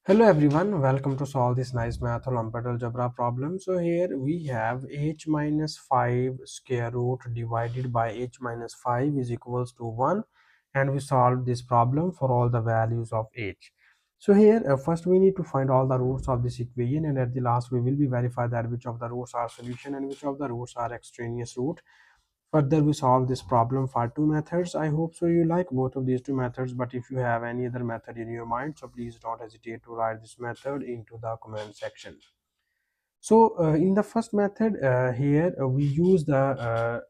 Hello everyone, welcome to solve this nice math Olympiad algebra problem. So here we have h minus 5 square root divided by h minus 5 is equals to 1, and we solve this problem for all the values of h. So here first we need to find all the roots of this equation, and at the last we will be verify that which of the roots are solution and which of the roots are extraneous root. Further, we solve this problem for two methods. I hope so you like both of these two methods, but if you have any other method in your mind, so please don't hesitate to write this method into the comment section. So in the first method, here we use the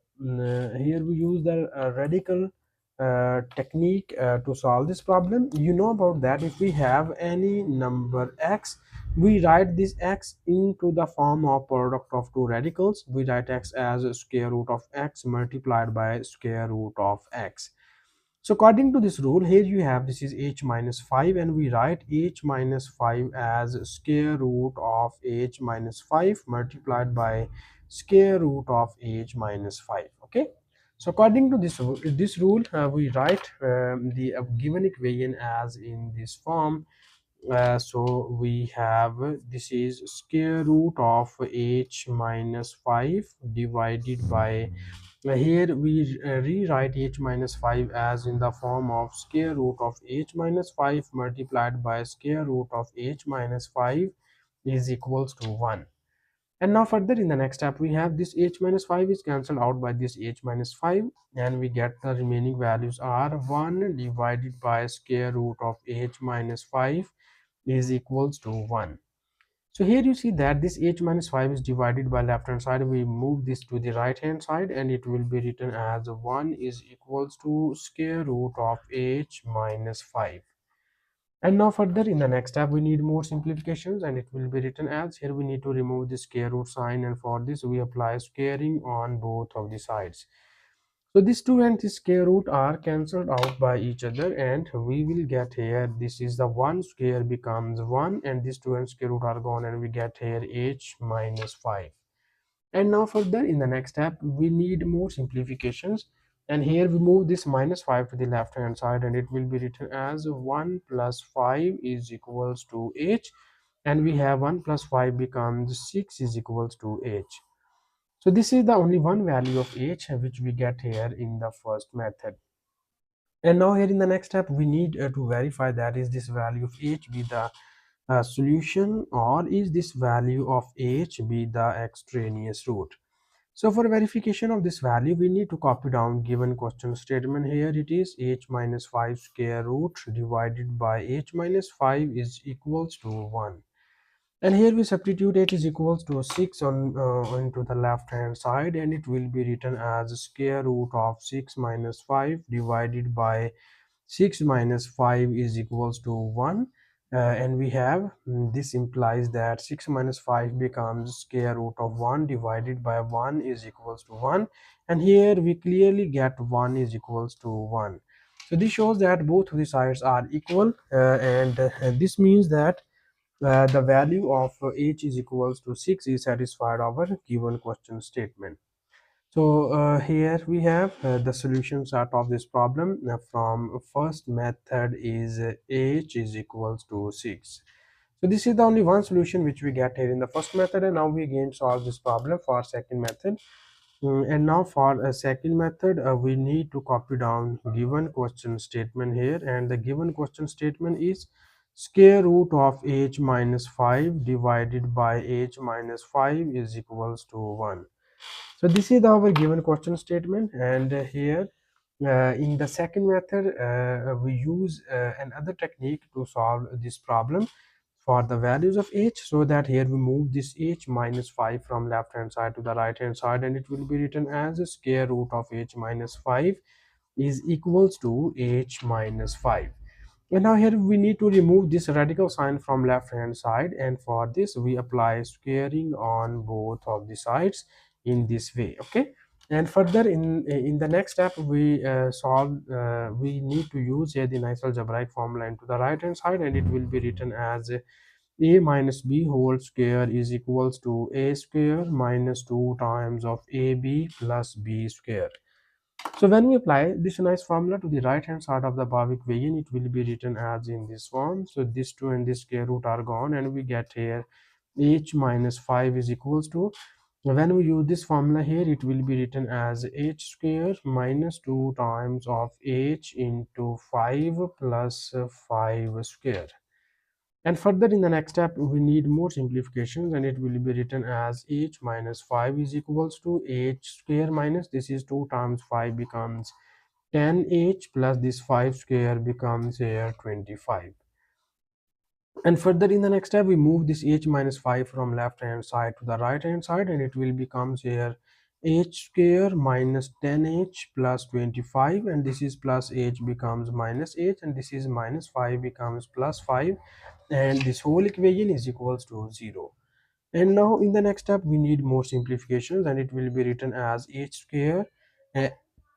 radical technique to solve this problem. You know about that. If we have any number x, we write this x into the form of product of two radicals. We write x as square root of x multiplied by square root of x. So according to this rule, here you have this is h minus 5, and we write h minus 5 as square root of h minus 5 multiplied by square root of h minus 5. Okay, so according to this rule, we write the given equation as in this form. So we have this is square root of h minus 5 divided by here we rewrite h minus 5 as in the form of square root of h minus 5 multiplied by square root of h minus 5 is equals to 1. And now further in the next step, we have this h minus 5 is cancelled out by this h minus 5, and we get the remaining values are 1 divided by square root of h minus 5 is equals to 1. So here you see that this h minus 5 is divided by left hand side. We move this to the right hand side, and it will be written as 1 is equals to square root of h minus 5. And now further in the next step, we need more simplifications, and it will be written as here we need to remove the square root sign, and for this we apply squaring on both of the sides. So this 2 and this square root are cancelled out by each other, and we will get here this is the 1 square becomes 1, and this 2 and square root are gone, and we get here h minus 5. And now further in the next step, we need more simplifications, and here we move this minus 5 to the left hand side, and it will be written as 1 plus 5 is equals to h, and we have 1 plus 5 becomes 6 is equals to h. So this is the only one value of h which we get here in the first method. And now here in the next step, we need to verify that is this value of h be the solution, or is this value of h be the extraneous root. So for verification of this value, we need to copy down given question statement. Here it is h minus 5 square root divided by h minus 5 is equals to 1. And here we substitute h is equals to 6 into the left hand side, and it will be written as square root of 6 minus 5 divided by 6 minus 5 is equals to 1. And we have this implies that 6 minus 5 becomes square root of 1 divided by 1 is equals to 1, and here we clearly get 1 is equals to 1. So this shows that both of the sides are equal, and this means that the value of h is equals to 6 is satisfied our given question statement. So here we have the solution set of this problem from first method is h is equals to 6. So this is the only one solution which we get here in the first method, and now we again solve this problem for second method. And now for a second method, we need to copy down given question statement here, and the given question statement is square root of h minus 5 divided by h minus 5 is equals to 1. So this is our given question statement, and here in the second method we use another technique to solve this problem for the values of h, so that here we move this h minus 5 from left hand side to the right hand side, and it will be written as square root of h minus 5 is equals to h minus 5. And now here we need to remove this radical sign from left hand side, and for this we apply squaring on both of the sides in this way. Okay, and further in the next step, we need to use here the nice algebraic formula into the right hand side, and it will be written as a minus b whole square is equals to a square minus 2 times of ab plus b square. So when we apply this nice formula to the right hand side of the above equation, it will be written as in this form. So this 2 and this square root are gone, and we get here h minus 5 is equals to, when we use this formula here, it will be written as h square minus 2 times of h into 5 plus 5 square. And further in the next step, we need more simplifications, and it will be written as h minus 5 is equals to h square minus, this is 2 times 5 becomes 10h plus this 5 square becomes here 25. And further in the next step, we move this h minus 5 from left hand side to the right hand side, and it will becomes here h square minus 10h plus 25, and this is plus h becomes minus h, and this is minus 5 becomes plus 5, and this whole equation is equals to 0. And now in the next step, we need more simplifications, and it will be written as h square, uh,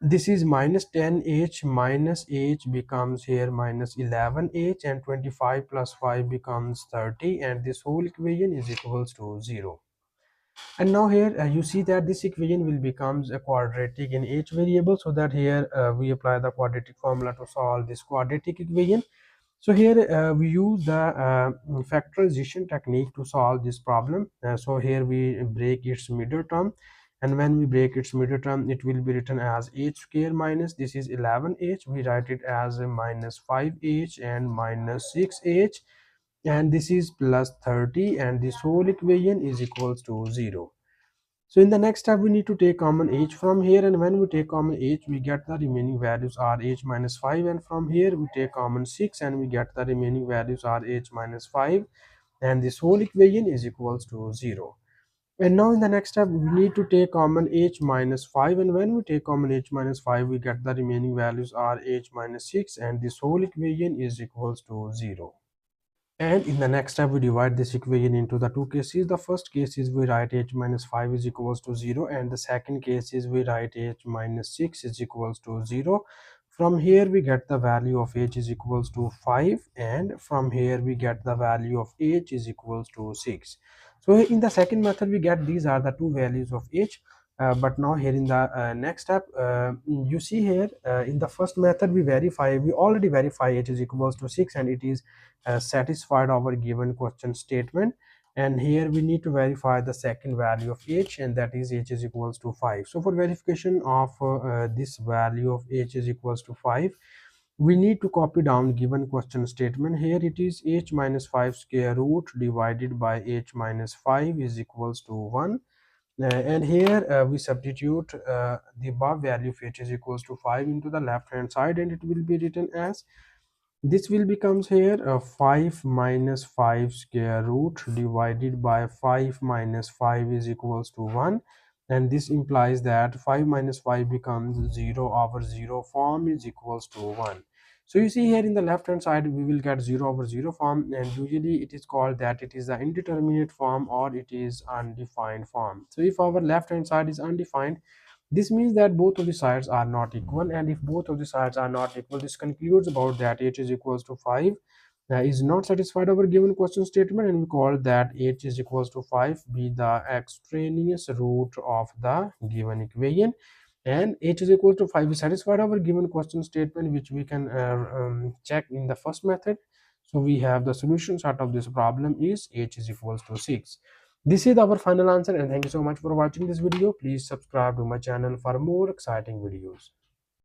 this is minus 10h minus h becomes here minus 11h, and 25 plus 5 becomes 30, and this whole equation is equals to 0. And now here you see that this equation will becomes a quadratic in each variable, so that here we apply the quadratic formula to solve this quadratic equation. So here we use the factorization technique to solve this problem. So here we break its middle term, and when we break its middle term, it will be written as h square minus, this is 11h, we write it as a minus 5h and minus 6h, and this is plus 30, and this whole equation is equals to 0. So in the next step, we need to take common h from here, and when we take common h, we get the remaining values are h minus 5, and from here we take common 6, and we get the remaining values are h minus 5, and this whole equation is equals to 0. And now in the next step, we need to take common h minus 5, and when we take common h minus 5, we get the remaining values are h minus 6, and this whole equation is equals to 0. And in the next step, we divide this equation into the two cases. The first case is we write h minus 5 is equals to 0, and the second case is we write h minus 6 is equals to 0. From here we get the value of h is equals to 5, and from here we get the value of h is equals to 6. So in the second method, we get these are the two values of h. But now here in the next step, you see here in the first method, we already verify h is equals to 6, and it is satisfied our given question statement. And here we need to verify the second value of h, and that is h is equals to 5. So for verification of this value of h is equals to 5, we need to copy down given question statement. Here it is h minus 5 square root divided by h minus 5 is equals to 1. And here we substitute the above value of h is equals to 5 into the left hand side, and it will be written as, this will becomes here 5 minus 5 square root divided by 5 minus 5 is equals to 1, and this implies that 5 minus 5 becomes 0 over 0 form is equals to 1. So you see here in the left hand side, we will get 0 over 0 form, and usually it is called that it is the indeterminate form or it is undefined form. So if our left hand side is undefined, this means that both of the sides are not equal, and if both of the sides are not equal, this concludes about that h is equals to 5 is not satisfied our given question statement, and we call that h is equals to 5 be the extraneous root of the given equation, and h is equal to 5 is satisfied our given question statement, which we can check in the first method. So we have the solution out of this problem is h is equals to 6. This is our final answer, and thank you so much for watching this video. Please subscribe to my channel for more exciting videos.